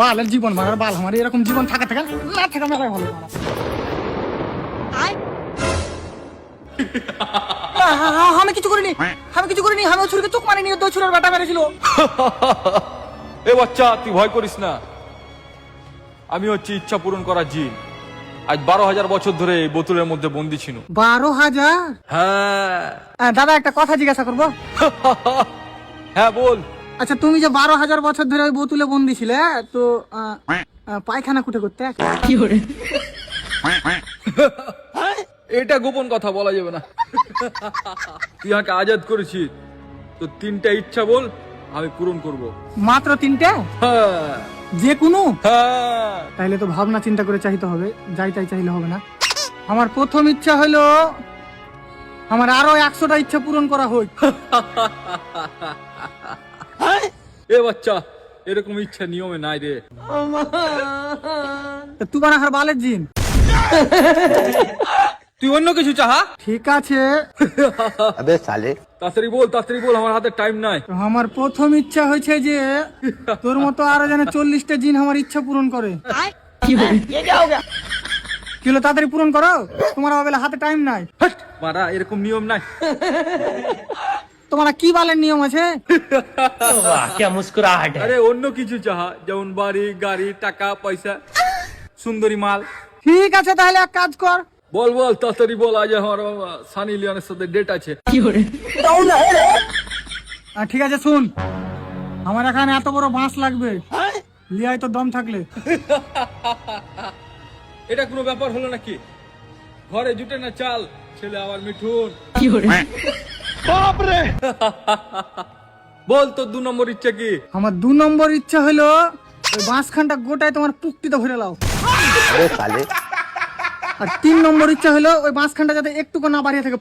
বালের জীবন মারার বাল, আমার এরকম জীবন থাকা থাকা না থাকা মেলায় ভালো। আমি কিছু করিনি, আমি কিছু করিনি, আমি ছুরিকে চোখ মারিনি, দই ছুরার বাটা মেরেছিল। এ বাচ্চা, তুই ভয় করিস না। আমি হচ্ছে ইচ্ছা পূরণ করা জিন। আজ 12,000 বছর ধরে এই বোতলের মধ্যে বন্দি ছিল। 12,000? হ্যাঁ। দাদা একটা কথা জিজ্ঞাসা করবো? হ্যাঁ বল। আচ্ছা, তুমি যে 12,000 বছর ধরে ওই বোতলে বন্দি ছিলে, তো পায়খানা কুটে করতে কি করে? এটা গোপন কথা বলা যাবে না। তুই আমাকে আজাদ করেছিস, তো 3টা ইচ্ছা বল, আমি পূরণ করব। মাত্র 3টে? হ্যাঁ। যে কোনো? হ্যাঁ। তাইলে তো ভাবনা চিন্তা করে চাইতে হবে, যাই তাই চাইলে হবে না। আমার প্রথম ইচ্ছা হলো আমার আরো 100টা ইচ্ছা পূরণ করা হোক। এ বাচ্চা, এরকম ইচ্ছা নিয়মে নাই রে। তুই বানাহার বালের জিন। তুই অন্য কিছু চাহা। ঠিক আছে, अबे साले তাড়াতাড়ি বল, তাড়াতাড়ি বল, আমার হাতে টাইম নাই। তো আমার প্রথম ইচ্ছা হয়েছে যে তোর মতো আরো যেন 40টা জিন আমার ইচ্ছা পূরণ করে। কি হলো, তাড়াতাড়ি পূরণ করো, তোমার বেলা হাতে টাইম নাই। হাট, মারা, এরকম নিয়ম নাই। তোমার কি বালের নিয়ম আছে? क्या मुस्कुराहट है। আরে অন্য কিছু চাহা, যেমন বাড়ি, গাড়ি, টাকা পয়সা, সুন্দরী মাল। ঠিক আছে, তাহলে এক কাজ কর। বল বল, তাড়াতাড়ি বল, আজ আমার সানি লিওনের সাথে ডেট আছে। ঠিক আছে, শুন, আমার এখানে এত বড় বাঁশ লাগবে, লিয়াই তো দম থাকলে। এটা কোনো ব্যাপার হলো নাকি? ঘরে জুটে না চাল, ছেলে আবার মিঠুন। বল তোর 2 নম্বর ইচ্ছা কি? আমার 2 নম্বর ইচ্ছা হলো ওই বাঁশখানটা গোটায় তোমার পুকটিতে ভরে লাও। अबे साले আর 3 নম্বর ইচ্ছা হলো ওই বাঁশখানটা যাতে একটুকু না বাড়িয়ে থাকে,